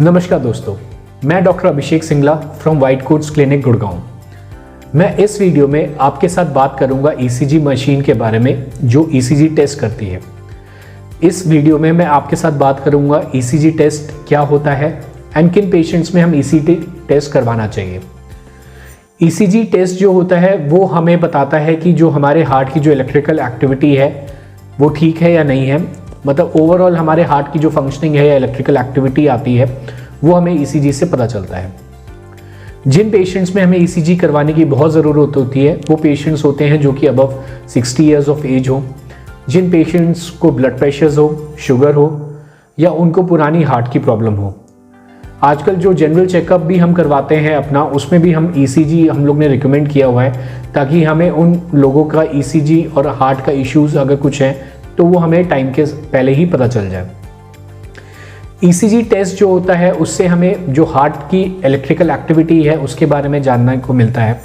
नमस्कार दोस्तों, मैं doctor Abhishek Singla from white quotes clinic Gurgaon. मैं इस वीडियो में आपके साथ बात करूंगा ईसीजी मशीन के बारे में जो ईसीजी टेस्ट करती है। इस वीडियो में मैं आपके साथ बात करूंगा ईसीजी टेस्ट क्या होता है एंड किन पेशेंट्स में हम ईसीजी टेस्ट करवाना चाहिए। ईसीजी टेस्ट जो होता है वो हमें बताता है कि जो हमारे हार्ट की जो इलेक्ट्रिकल एक्टिविटी है वो ठीक है या नहीं है, मतलब ओवरऑल हमारे हार्ट की जो फंक्शनिंग है या इलेक्ट्रिकल एक्टिविटी आती है वो हमें ईसीजी से पता चलता है। जिन पेशेंट्स में हमें ईसीजी करवाने की बहुत ज़रूरत होती है वो पेशेंट्स होते हैं जो कि अबव 60 ईयर्स ऑफ एज हो, जिन पेशेंट्स को ब्लड प्रेशर हो, शुगर हो या उनको पुरानी हार्ट की प्रॉब्लम हो। आजकल जो जनरल चेकअप भी हम करवाते हैं अपना, उसमें भी हम ईसीजी हम लोग ने रिकमेंड किया हुआ है ताकि हमें उन लोगों का ईसीजी और हार्ट का इश्यूज़ अगर कुछ है तो वो हमें टाइम के पहले ही पता चल जाए। ईसीजी टेस्ट जो होता है उससे हमें जो हार्ट की इलेक्ट्रिकल एक्टिविटी है उसके बारे में जानने को मिलता है।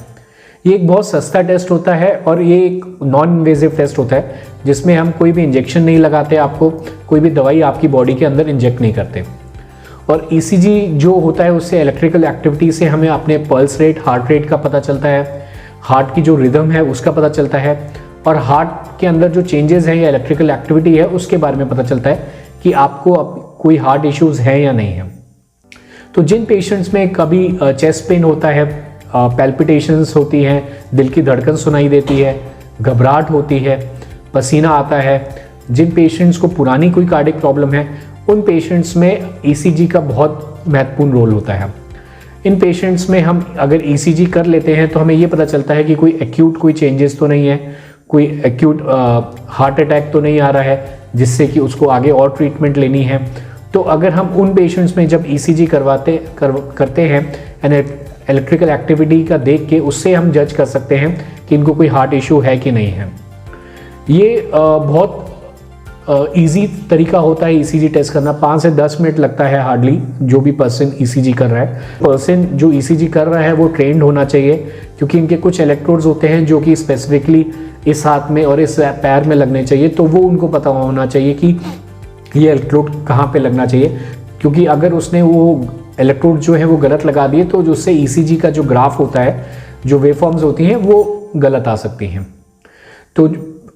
ये एक बहुत सस्ता टेस्ट होता है और ये एक नॉन इन्वेजिव टेस्ट होता है जिसमें हम कोई भी इंजेक्शन नहीं लगाते, आपको कोई भी दवाई आपकी बॉडी के अंदर इंजेक्ट नहीं करते। और ईसीजी जो होता है उससे इलेक्ट्रिकल एक्टिविटी से हमें अपने पल्स रेट, हार्ट रेट का पता चलता है, हार्ट की जो रिदम है उसका पता चलता है और हार्ट के अंदर जो चेंजेस हैं या इलेक्ट्रिकल एक्टिविटी है उसके बारे में पता चलता है कि आपको कोई हार्ट इश्यूज है या नहीं है। तो जिन पेशेंट्स में कभी चेस्ट पेन होता है, पैल्पिटेशंस होती हैं, दिल की धड़कन सुनाई देती है, घबराहट होती है, पसीना आता है, जिन पेशेंट्स को पुरानी कोई कार्डिक प्रॉब्लम है उन पेशेंट्स में ईसीजी का बहुत महत्वपूर्ण रोल होता है। इन पेशेंट्स में हम अगर ईसीजी कर लेते हैं तो हमें ये पता चलता है कि कोई एक्यूट कोई चेंजेस तो नहीं है, कोई एक्यूट हार्ट अटैक तो नहीं आ रहा है जिससे कि उसको आगे और ट्रीटमेंट लेनी है। तो अगर हम उन पेशेंट्स में जब ईसीजी करते हैं इलेक्ट्रिकल एक्टिविटी का देख के उससे हम जज कर सकते हैं कि इनको कोई हार्ट इशू है कि नहीं है। ये बहुत इजी तरीका होता है ईसीजी टेस्ट करना। 5 से 10 मिनट लगता है हार्डली। जो भी पर्सन ईसीजी कर रहा है, पर्सन जो ईसीजी कर रहा है वो ट्रेंड होना चाहिए क्योंकि इनके कुछ इलेक्ट्रोड्स होते हैं जो कि स्पेसिफिकली इस हाथ में और इस पैर में लगने चाहिए, तो वो उनको पता होना चाहिए कि ये इलेक्ट्रोड कहाँ पे लगना चाहिए। क्योंकि अगर उसने वो इलेक्ट्रोड जो है वो गलत लगा दिए तो उससे ईसीजी का जो ग्राफ होता है, जो वेवफॉर्म्स होती हैं वो गलत आ सकती हैं। तो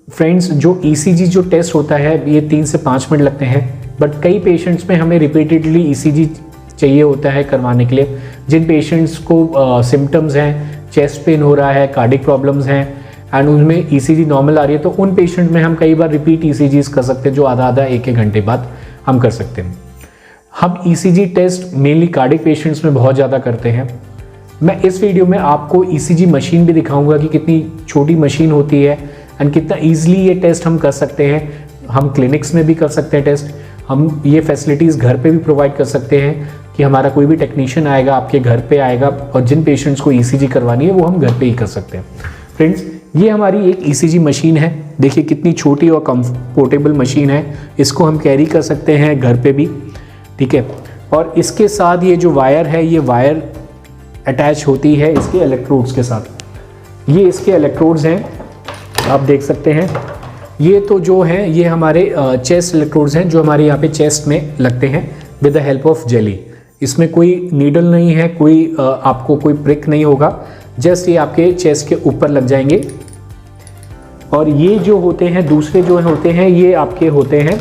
फ्रेंड्स, जो ईसीजी जो टेस्ट होता है ये 3 से 5 मिनट लगते हैं, बट कई पेशेंट्स में हमें रिपीटेडली ईसीजी चाहिए होता है करवाने के लिए। जिन पेशेंट्स को सिम्टम्स हैं, चेस्ट पेन हो रहा है, कार्डिक प्रॉब्लम्स हैं एंड उनमें ईसीजी नॉर्मल आ रही है, तो उन पेशेंट में हम कई बार रिपीट ईसीजीज कर सकते हैं जो आधा 1-1 घंटे बाद हम कर सकते हैं। हम ECG test mainly cardiac patients में बहुत ज़्यादा करते हैं। मैं इस वीडियो में आपको ईसीजी मशीन भी दिखाऊंगा कि कितनी छोटी मशीन होती है एंड कितना ईजिली ये टेस्ट हम कर सकते हैं। हम क्लिनिक्स में भी कर सकते हैं टेस्ट, हम ये फैसिलिटीज़ घर पे भी प्रोवाइड कर सकते हैं कि हमारा कोई भी टेक्नीशियन आएगा, आपके घर पे आएगा और जिन पेशेंट्स को ईसीजी करवानी है वो हम घर पे ही कर सकते हैं। फ्रेंड्स, ये हमारी एक ईसीजी मशीन है। देखिए कितनी छोटी और कंफर्टेबल मशीन है, इसको हम कैरी कर सकते हैं घर पे भी, ठीक है। और इसके साथ ये जो वायर है, ये वायर अटैच होती है इसके इलेक्ट्रोड्स के साथ। ये इसके इलेक्ट्रोड्स हैं, आप देख सकते हैं। ये तो जो है ये हमारे चेस्ट इलेक्ट्रोड्स हैं जो हमारे यहाँ पे चेस्ट में लगते हैं with the help of jelly. इसमें कोई नीडल नहीं है, कोई आपको कोई प्रिक नहीं होगा, जस्ट ये आपके चेस्ट के ऊपर लग जाएंगे। और ये जो होते हैं दूसरे जो होते हैं ये आपके होते हैं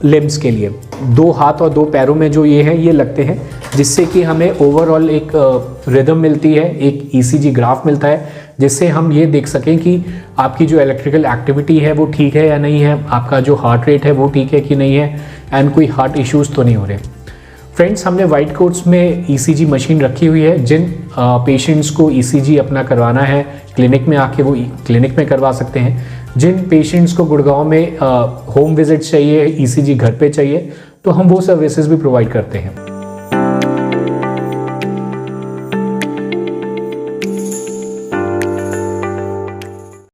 लिम्स के लिए। 2 हाथ और 2 पैरों में जो ये है ये लगते हैं जिससे कि हमें ओवरऑल एक रिदम मिलती है, एक ईसीजी ग्राफ मिलता है जिससे हम ये देख सकें कि आपकी जो इलेक्ट्रिकल एक्टिविटी है वो ठीक है या नहीं है, आपका जो हार्ट रेट है वो ठीक है कि नहीं है एंड कोई हार्ट इश्यूज़ तो नहीं हो रहे। फ्रेंड्स, हमने व्हाइट कोट्स में ईसीजी मशीन रखी हुई है। जिन पेशेंट्स को ईसीजी अपना करवाना है क्लिनिक में आके वो क्लिनिक में करवा सकते हैं। जिन पेशेंट्स को गुड़गांव में होम विजिट चाहिए, ईसीजी घर पे चाहिए, तो हम वो सर्विसेज भी प्रोवाइड करते हैं।